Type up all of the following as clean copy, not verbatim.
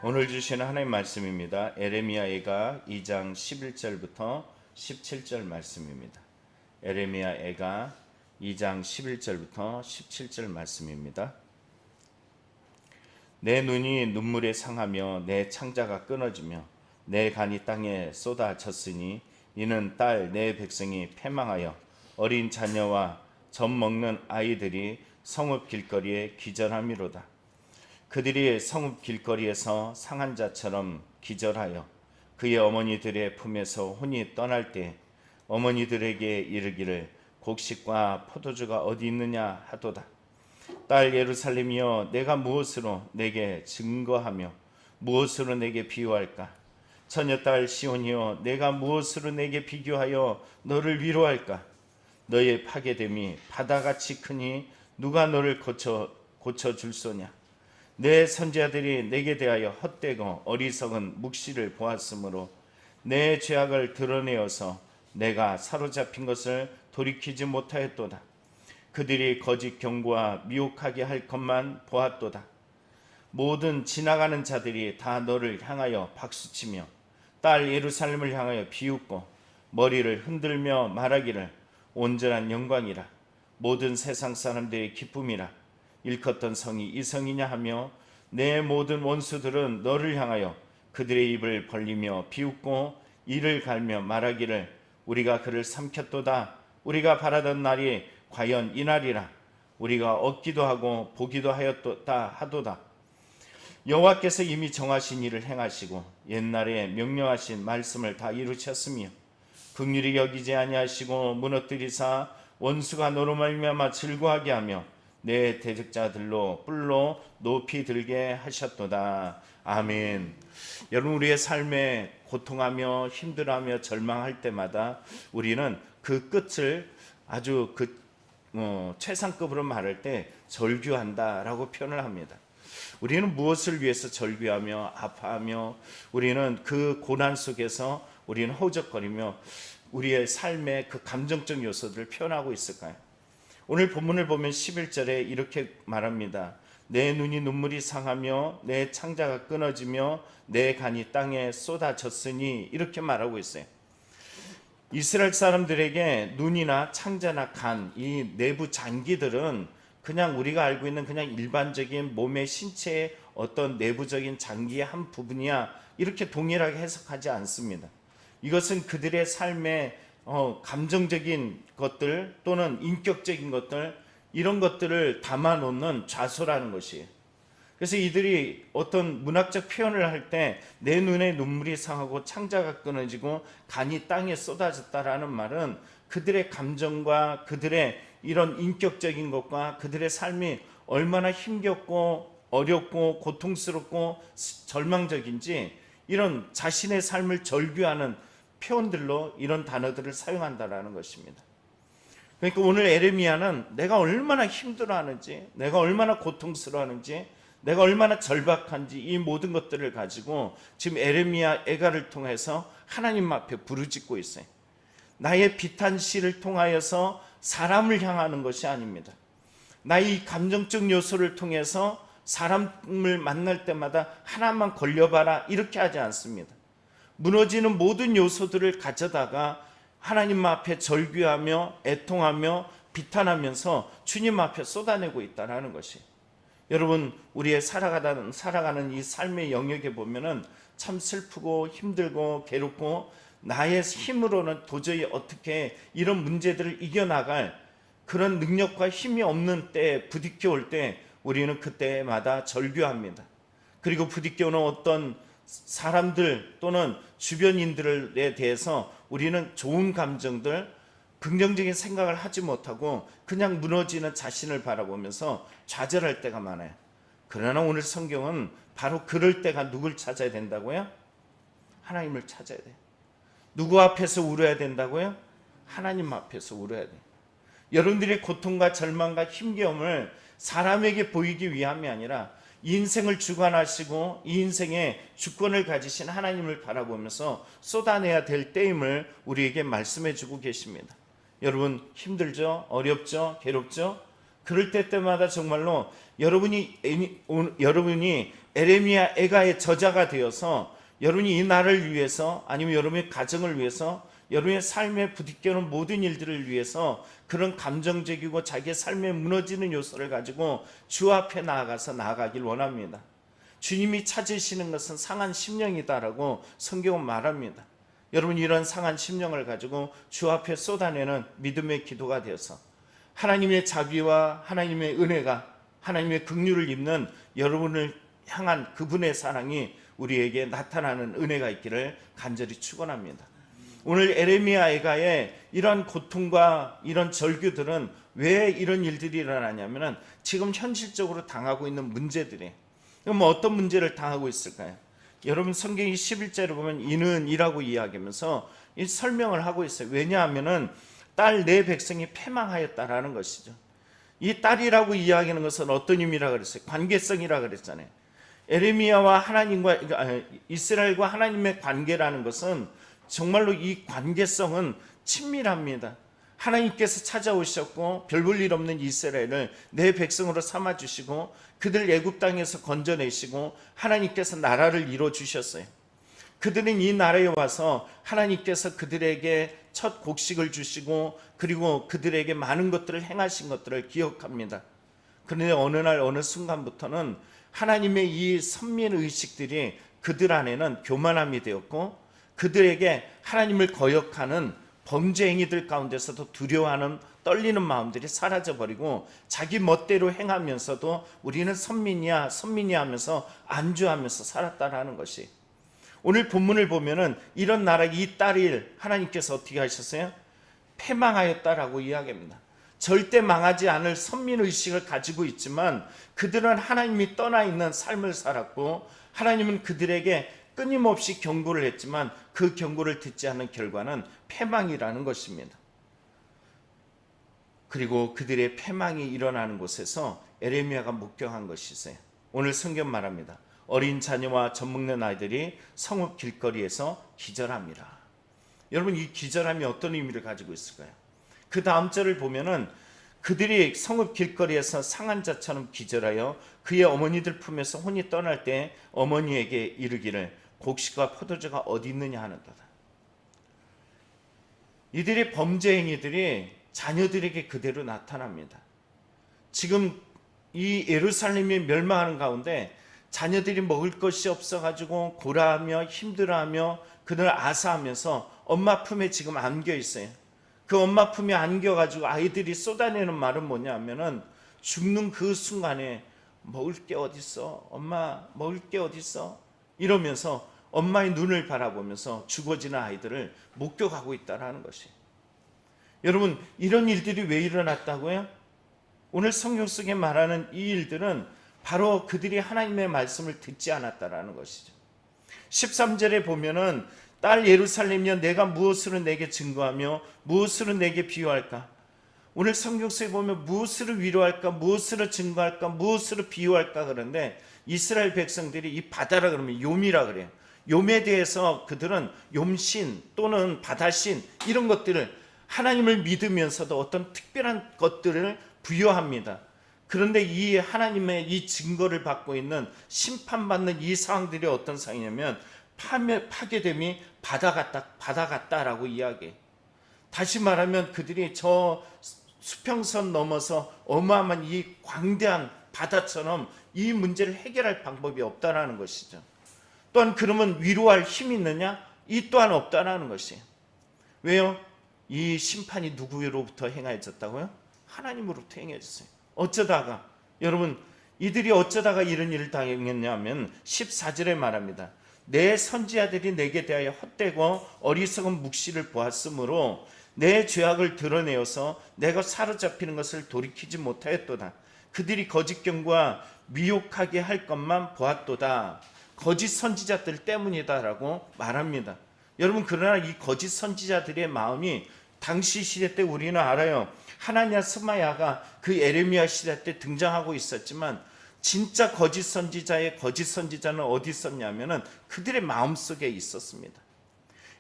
오늘 주시는 하나님 말씀입니다. 에레미야애가 2장 11절부터 17절 말씀입니다. 에레미야애가 2장 11절부터 17절 말씀입니다. 내 눈이 눈물에 상하며 내 창자가 끊어지며 내 간이 땅에 쏟아졌으니 이는 딸 내 백성이 패망하여 어린 자녀와 젖 먹는 아이들이 성읍 길거리에 기절함이로다. 그들이 성읍 길거리에서 상한 자처럼 기절하여 그의 어머니들의 품에서 혼이 떠날 때 어머니들에게 이르기를 곡식과 포도주가 어디 있느냐 하도다. 딸 예루살렘이여, 내가 무엇으로 내게 증거하며 무엇으로 내게 비유할까? 처녀딸 시온이여, 내가 무엇으로 내게 비교하여 너를 위로할까? 너의 파괴됨이 바다같이 크니 누가 너를 고쳐줄 소냐? 내 선지자들이 내게 대하여 헛되고 어리석은 묵시를 보았으므로 내 죄악을 드러내어서 내가 사로잡힌 것을 돌이키지 못하였도다. 그들이 거짓 경고와 미혹하게 할 것만 보았도다. 모든 지나가는 자들이 다 너를 향하여 박수치며 딸 예루살렘을 향하여 비웃고 머리를 흔들며 말하기를 온전한 영광이라, 모든 세상 사람들의 기쁨이라, 일컫던 성이 이 성이냐 하며 내 모든 원수들은 너를 향하여 그들의 입을 벌리며 비웃고 이를 갈며 말하기를 우리가 그를 삼켰도다. 우리가 바라던 날이 과연 이 날이라. 우리가 얻기도 하고 보기도 하였도다 하도다. 여호와께서 이미 정하신 일을 행하시고 옛날에 명령하신 말씀을 다 이루셨으며 긍휼히 여기지 아니하시고 무너뜨리사 원수가 너로 말미암아 즐거워하게 하며 내 대적자들로 뿔로 높이 들게 하셨도다. 아멘. 여러분, 우리의 삶에 고통하며 힘들어하며 절망할 때마다 우리는 그 끝을 아주 최상급으로 말할 때 절규한다라고 표현을 합니다. 우리는 무엇을 위해서 절규하며 아파하며 우리는 그 고난 속에서 우리는 허우적거리며 우리의 삶의 그 감정적 요소들을 표현하고 있을까요? 오늘 본문을 보면 11절에 이렇게 말합니다. 내 눈이 눈물이 상하며 내 창자가 끊어지며 내 간이 땅에 쏟아졌으니, 이렇게 말하고 있어요. 이스라엘 사람들에게 눈이나 창자나 간, 이 내부 장기들은 그냥 우리가 알고 있는 그냥 일반적인 몸의 신체의 어떤 내부적인 장기의 한 부분이야, 이렇게 동일하게 해석하지 않습니다. 이것은 그들의 삶의 감정적인 것들 또는 인격적인 것들, 이런 것들을 담아놓는 좌소라는 것이에요. 그래서 이들이 어떤 문학적 표현을 할 때 내 눈에 눈물이 상하고 창자가 끊어지고 간이 땅에 쏟아졌다라는 말은 그들의 감정과 그들의 이런 인격적인 것과 그들의 삶이 얼마나 힘겹고 어렵고 고통스럽고 절망적인지, 이런 자신의 삶을 절규하는 표현들로 이런 단어들을 사용한다라는 것입니다. 그러니까 오늘 에레미야는 내가 얼마나 힘들어하는지, 내가 얼마나 고통스러워하는지, 내가 얼마나 절박한지, 이 모든 것들을 가지고 지금 에레미야 애가를 통해서 하나님 앞에 부르짖고 있어요. 나의 비탄시를 통하여서 사람을 향하는 것이 아닙니다. 나의 감정적 요소를 통해서 사람을 만날 때마다 하나만 걸려봐라, 이렇게 하지 않습니다. 무너지는 모든 요소들을 가져다가 하나님 앞에 절규하며 애통하며 비탄하면서 주님 앞에 쏟아내고 있다는 것이, 여러분, 우리의 살아가는 이 삶의 영역에 보면은 참 슬프고 힘들고 괴롭고 나의 힘으로는 도저히 어떻게 이런 문제들을 이겨나갈 그런 능력과 힘이 없는 때에 부딪혀 올 때 우리는 그때마다 절규합니다. 그리고 부딪혀 오는 어떤 사람들 또는 주변인들에 대해서 우리는 좋은 감정들, 긍정적인 생각을 하지 못하고 그냥 무너지는 자신을 바라보면서 좌절할 때가 많아요. 그러나 오늘 성경은 바로 그럴 때가 누굴 찾아야 된다고요? 하나님을 찾아야 돼요. 누구 앞에서 울어야 된다고요? 하나님 앞에서 울어야 돼요. 여러분들의 고통과 절망과 힘겨움을 사람에게 보이기 위함이 아니라 인생을 주관하시고 이 인생의 주권을 가지신 하나님을 바라보면서 쏟아내야 될 때임을 우리에게 말씀해 주고 계십니다. 여러분, 힘들죠? 어렵죠? 괴롭죠? 그럴 때마다 정말로 여러분이 에레미야 애가의 저자가 되어서 여러분이 이 나라를 위해서, 아니면 여러분의 가정을 위해서, 여러분의 삶에 부딪혀오는 모든 일들을 위해서 그런 감정적이고 자기의 삶에 무너지는 요소를 가지고 주 앞에 나아가길 원합니다. 주님이 찾으시는 것은 상한 심령이다라고 성경은 말합니다. 여러분, 이런 상한 심령을 가지고 주 앞에 쏟아내는 믿음의 기도가 되어서 하나님의 자비와 하나님의 은혜가, 하나님의 긍휼을 입는 여러분을 향한 그분의 사랑이 우리에게 나타나는 은혜가 있기를 간절히 축원합니다. 오늘 에레미야 애가의 이런 고통과 이런 절규들은 왜 이런 일들이 일어나냐면은 지금 현실적으로 당하고 있는 문제들이에요. 그럼 어떤 문제를 당하고 있을까요? 여러분, 성경이 11절을 보면 이는이라고 이야기하면서 이 설명을 하고 있어요. 왜냐하면은 딸 내 백성이 패망하였다라는 것이죠. 이 딸이라고 이야기하는 것은 어떤 의미라 그랬어요? 관계성이라 그랬잖아요. 에레미야와 하나님과, 이스라엘과 하나님의 관계라는 것은 정말로 이 관계성은 친밀합니다. 하나님께서 찾아오셨고 별 볼 일 없는 이스라엘을 내 백성으로 삼아주시고 그들 애굽 땅에서 건져내시고 하나님께서 나라를 이루어주셨어요. 그들은 이 나라에 와서 하나님께서 그들에게 첫 곡식을 주시고 그리고 그들에게 많은 것들을 행하신 것들을 기억합니다. 그런데 어느 날 어느 순간부터는 하나님의 이 선민의식들이 그들 안에는 교만함이 되었고, 그들에게 하나님을 거역하는 범죄 행위들 가운데서도 두려워하는 떨리는 마음들이 사라져버리고 자기 멋대로 행하면서도 우리는 선민이야 하면서 안주하면서 살았다라는 것이, 오늘 본문을 보면은 이런 나라 이 딸을 하나님께서 어떻게 하셨어요? 패망하였다라고 이야기합니다. 절대 망하지 않을 선민의식을 가지고 있지만 그들은 하나님이 떠나 있는 삶을 살았고, 하나님은 그들에게 끊임없이 경고를 했지만 그 경고를 듣지 않는 결과는 패망이라는 것입니다. 그리고 그들의 패망이 일어나는 곳에서 에레미야가 목격한 것이 있어요. 오늘 성경 말합니다. 어린 자녀와 젖먹는 아이들이 성읍 길거리에서 기절합니다. 여러분, 이 기절함이 어떤 의미를 가지고 있을까요? 그 다음 절을 보면은 그들이 성읍 길거리에서 상한 자처럼 기절하여 그의 어머니들 품에서 혼이 떠날 때 어머니에게 이르기를 곡식과 포도주가 어디 있느냐 하는도다. 이들의 범죄 행위들이 자녀들에게 그대로 나타납니다. 지금 이 예루살렘이 멸망하는 가운데 자녀들이 먹을 것이 없어가지고 고라하며 힘들어하며 그들 아사하면서 엄마 품에 지금 안겨 있어요. 그 엄마 품에 안겨가지고 아이들이 쏟아내는 말은 뭐냐 하면은 죽는 그 순간에 먹을 게 어딨어? 엄마 먹을 게 어딨어? 이러면서 엄마의 눈을 바라보면서 죽어지는 아이들을 목격하고 있다는 것이. 여러분, 이런 일들이 왜 일어났다고요? 오늘 성경 속에 말하는 이 일들은 바로 그들이 하나님의 말씀을 듣지 않았다라는 것이죠. 13절에 보면은 딸 예루살렘이여 내가 무엇으로 내게 증거하며 무엇으로 내게 비유할까? 오늘 성경 속에 보면 무엇으로 위로할까, 무엇으로 증거할까, 무엇으로 비유할까 그런데 이스라엘 백성들이 이 바다라 그러면 욤이라 그래요. 욤에 대해서 그들은 욤신 또는 바다신 이런 것들을 하나님을 믿으면서도 어떤 특별한 것들을 부여합니다. 그런데 이 하나님의 이 증거를 받고 있는 심판받는 이 상황들이 어떤 상황이냐면 파괴됨이 바다 같다라고 이야기해요. 다시 말하면 그들이 저 수평선 넘어서 어마어마한 이 광대한 바다처럼 이 문제를 해결할 방법이 없다라는 것이죠. 또한 그러면 위로할 힘이 있느냐? 이 또한 없다라는 것이에요. 왜요? 이 심판이 누구로부터 행해졌다고요? 하나님으로부터 행해졌어요. 어쩌다가, 여러분, 이들이 어쩌다가 이런 일을 당했냐면 14절에 말합니다. 내 선지자들이 내게 대하여 헛되고 어리석은 묵시를 보았으므로 내 죄악을 드러내어서 내가 사로잡히는 것을 돌이키지 못하였도다. 그들이 거짓 경고와 미혹하게 할 것만 보았도다. 거짓 선지자들 때문이다라고 말합니다. 여러분, 그러나 이 거짓 선지자들의 마음이 당시 시대 때 우리는 알아요. 하나냐 스마야가 그 에레미야 시대 때 등장하고 있었지만 진짜 거짓 선지자의 거짓 선지자는 어디 있었냐면은 그들의 마음속에 있었습니다.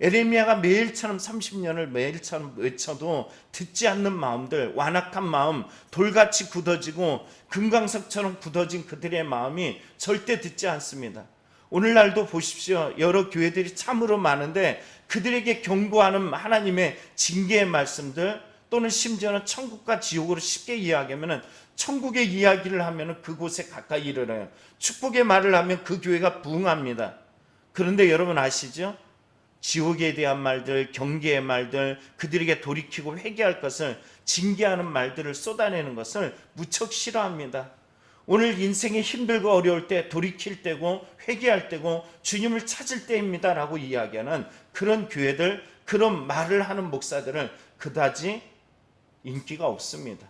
에레미야가 매일처럼 30년을 매일처럼 외쳐도 듣지 않는 마음들, 완악한 마음, 돌같이 굳어지고 금강석처럼 굳어진 그들의 마음이 절대 듣지 않습니다. 오늘날도 보십시오. 여러 교회들이 참으로 많은데 그들에게 경고하는 하나님의 징계의 말씀들, 또는 심지어는 천국과 지옥으로 쉽게 이야기하면 천국의 이야기를 하면 그곳에 가까이 이르러요. 축복의 말을 하면 그 교회가 부흥합니다. 그런데 여러분 아시죠? 지옥에 대한 말들, 경계의 말들, 그들에게 돌이키고 회개할 것을 징계하는 말들을 쏟아내는 것을 무척 싫어합니다. 오늘 인생이 힘들고 어려울 때 돌이킬 때고 회개할 때고 주님을 찾을 때입니다 라고 이야기하는 그런 교회들, 그런 말을 하는 목사들은 그다지 인기가 없습니다.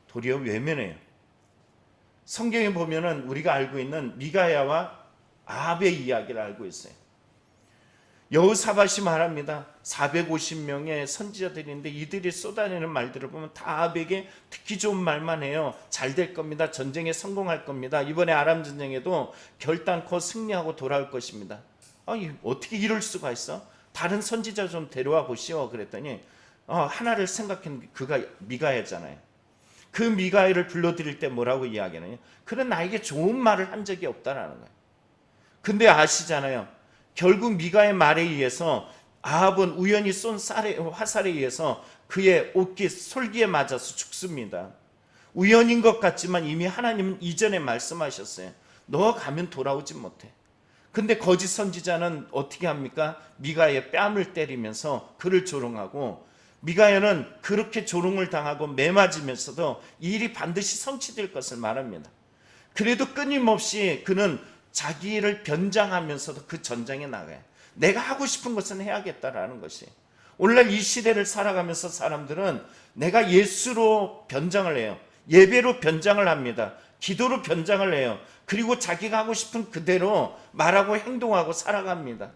도리어 외면해요. 성경에 보면은 우리가 알고 있는 미가야와 아합의 이야기를 알고 있어요. 여호사밧이 말합니다. 450명의 선지자들인데 이들이 쏟아내는 말들을 보면 다 아합에게 듣기 좋은 말만 해요. 잘 될 겁니다. 전쟁에 성공할 겁니다. 이번에 아람 전쟁에도 결단코 승리하고 돌아올 것입니다. 아니 어떻게 이럴 수가 있어? 다른 선지자 좀 데려와 보시오. 그랬더니 하나를 생각했는데 그가 미가야잖아요. 그 미가야를 불러들일 때 뭐라고 이야기하느냐? 그는 나에게 좋은 말을 한 적이 없다라는 거예요. 근데 아시잖아요. 결국 미가의 말에 의해서 아합은 우연히 쏜 화살에 의해서 그의 옷깃 솔기에 맞아서 죽습니다. 우연인 것 같지만 이미 하나님은 이전에 말씀하셨어요. 너가 가면 돌아오지 못해. 근데 거짓 선지자는 어떻게 합니까? 미가의 뺨을 때리면서 그를 조롱하고, 미가야는 그렇게 조롱을 당하고 매맞으면서도 이 일이 반드시 성취될 것을 말합니다. 그래도 끊임없이 그는 자기를 변장하면서도 그 전장에 나가요. 내가 하고 싶은 것은 해야겠다라는 것이. 오늘날 이 시대를 살아가면서 사람들은 내가 예수로 변장을 해요. 예배로 변장을 합니다. 기도로 변장을 해요. 그리고 자기가 하고 싶은 그대로 말하고 행동하고 살아갑니다.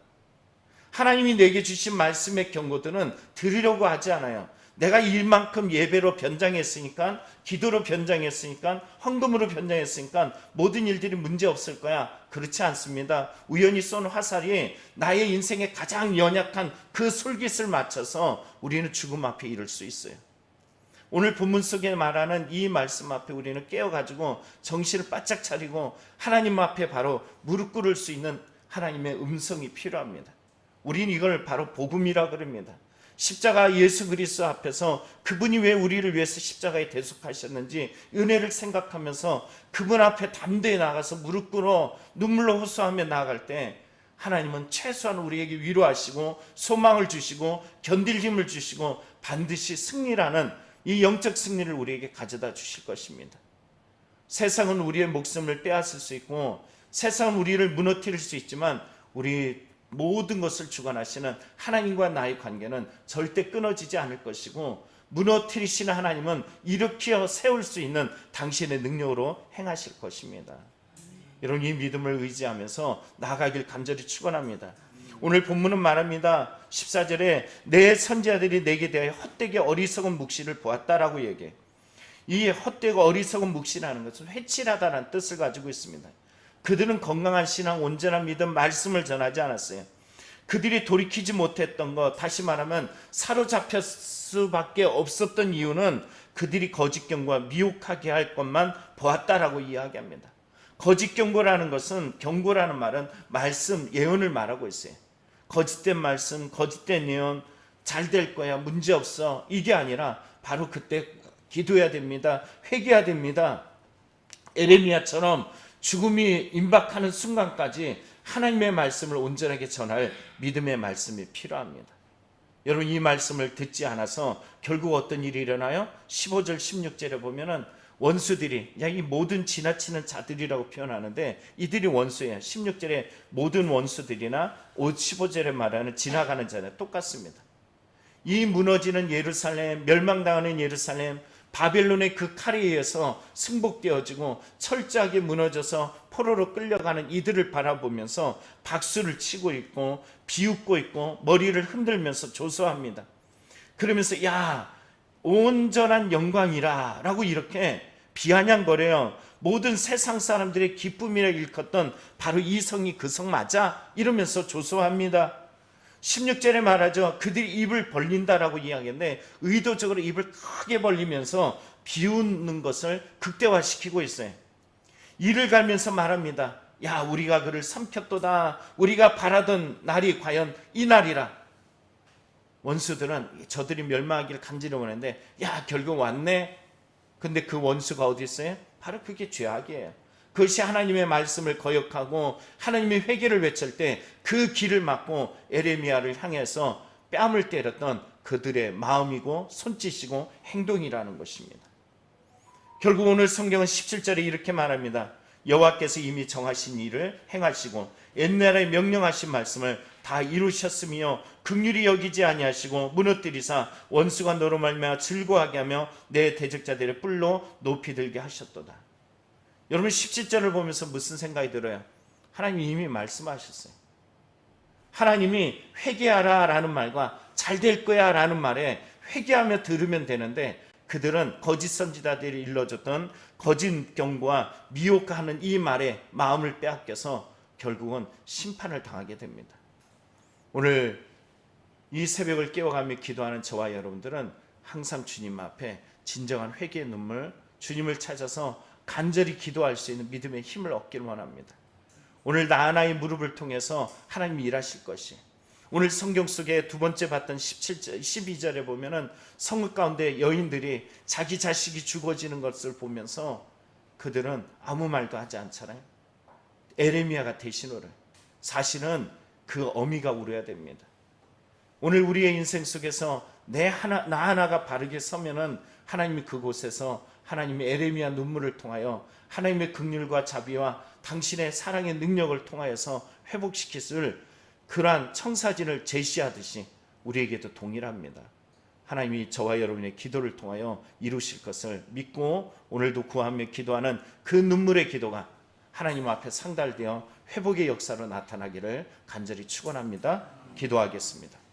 하나님이 내게 주신 말씀의 경고들은 들으려고 하지 않아요. 내가 일만큼 예배로 변장했으니까, 기도로 변장했으니까, 헌금으로 변장했으니까 모든 일들이 문제 없을 거야. 그렇지 않습니다. 우연히 쏜 화살이 나의 인생에 가장 연약한 그 솔깃을 맞춰서 우리는 죽음 앞에 이를 수 있어요. 오늘 본문 속에 말하는 이 말씀 앞에 우리는 깨어가지고 정신을 바짝 차리고 하나님 앞에 바로 무릎 꿇을 수 있는 하나님의 음성이 필요합니다. 우리는 이걸 바로 복음이라 그럽니다. 십자가 예수 그리스도 앞에서 그분이 왜 우리를 위해서 십자가에 대속하셨는지 은혜를 생각하면서 그분 앞에 담대히 나가서 무릎 꿇어 눈물로 호소하며 나아갈 때 하나님은 최소한 우리에게 위로하시고 소망을 주시고 견딜 힘을 주시고 반드시 승리라는 이 영적 승리를 우리에게 가져다 주실 것입니다. 세상은 우리의 목숨을 빼앗을 수 있고 세상은 우리를 무너뜨릴 수 있지만 우리 모든 것을 주관하시는 하나님과 나의 관계는 절대 끊어지지 않을 것이고, 무너뜨리시는 하나님은 일으켜 세울 수 있는 당신의 능력으로 행하실 것입니다. 여러분, 이 믿음을 의지하면서 나아가길 간절히 축원합니다. 오늘 본문은 말합니다. 14절에 내 선지자들이 내게 대하여 헛되게 어리석은 묵시를 보았다라고 얘기해요. 이 헛되고 어리석은 묵시라는 것은 회칠하다라는 뜻을 가지고 있습니다. 그들은 건강한 신앙, 온전한 믿음, 말씀을 전하지 않았어요. 그들이 돌이키지 못했던 것, 다시 말하면 사로잡힐 수밖에 없었던 이유는 그들이 거짓 경고와 미혹하게 할 것만 보았다라고 이야기합니다. 거짓 경고라는 것은, 경고라는 말은 말씀, 예언을 말하고 있어요. 거짓된 말씀, 거짓된 예언, 잘 될 거야, 문제 없어, 이게 아니라 바로 그때 기도해야 됩니다. 회개해야 됩니다. 에레미야처럼 죽음이 임박하는 순간까지 하나님의 말씀을 온전하게 전할 믿음의 말씀이 필요합니다. 여러분, 이 말씀을 듣지 않아서 결국 어떤 일이 일어나요? 15절 16절에 보면은 원수들이, 이 모든 지나치는 자들이라고 표현하는데 이들이 원수예요. 16절에 모든 원수들이나 15절에 말하는 지나가는 자는 똑같습니다. 이 무너지는 예루살렘, 멸망당하는 예루살렘, 바벨론의 그 칼에 의해서 승복되어지고 철저하게 무너져서 포로로 끌려가는 이들을 바라보면서 박수를 치고 있고 비웃고 있고 머리를 흔들면서 조소합니다. 그러면서 야, 온전한 영광이라 라고 이렇게 비아냥거려요. 모든 세상 사람들의 기쁨이라 일컫던 바로 이 성이 그 성 맞아? 이러면서 조소합니다. 16절에 말하죠. 그들이 입을 벌린다라고 이야기했는데 의도적으로 입을 크게 벌리면서 비웃는 것을 극대화시키고 있어요. 이를 갈면서 말합니다. 야, 우리가 그를 삼켰도다. 우리가 바라던 날이 과연 이 날이라. 원수들은 저들이 멸망하기를 간절히 원했는데 야, 결국 왔네. 근데 그 원수가 어디 있어요? 바로 그게 죄악이에요. 그것이 하나님의 말씀을 거역하고 하나님의 회개를 외칠 때 그 길을 막고 에레미야를 향해서 뺨을 때렸던 그들의 마음이고 손짓이고 행동이라는 것입니다. 결국 오늘 성경은 17절에 이렇게 말합니다. 여호와께서 이미 정하신 일을 행하시고 옛날에 명령하신 말씀을 다 이루셨으며 긍휼히 여기지 아니하시고 무너뜨리사 원수가 너로 말미암아 즐거워하게 하며 내 대적자들의 뿔로 높이 들게 하셨도다. 여러분 17절을 보면서 무슨 생각이 들어요? 하나님이 이미 말씀하셨어요. 하나님이 회개하라 라는 말과 잘 될 거야 라는 말에 회개하며 들으면 되는데 그들은 거짓 선지자들이 일러줬던 거짓 경고와 미혹하는 이 말에 마음을 빼앗겨서 결국은 심판을 당하게 됩니다. 오늘 이 새벽을 깨워가며 기도하는 저와 여러분들은 항상 주님 앞에 진정한 회개의 눈물, 주님을 찾아서 간절히 기도할 수 있는 믿음의 힘을 얻기를 원합니다. 오늘 나 하나의 무릎을 통해서 하나님이 일하실 것이, 오늘 성경 속에 두 번째 봤던 17절, 12절에 보면은 성읍 가운데 여인들이 자기 자식이 죽어지는 것을 보면서 그들은 아무 말도 하지 않잖아요. 에레미야가 대신 울어요. 사실은 그 어미가 울어야 됩니다. 오늘 우리의 인생 속에서 나 하나가 바르게 서면은 하나님이 그곳에서 하나님의 에레미야 눈물을 통하여 하나님의 긍휼과 자비와 당신의 사랑의 능력을 통하여서 회복시키실 그러한 청사진을 제시하듯이 우리에게도 동일합니다. 하나님이 저와 여러분의 기도를 통하여 이루실 것을 믿고 오늘도 구하며 기도하는 그 눈물의 기도가 하나님 앞에 상달되어 회복의 역사로 나타나기를 간절히 축원합니다. 기도하겠습니다.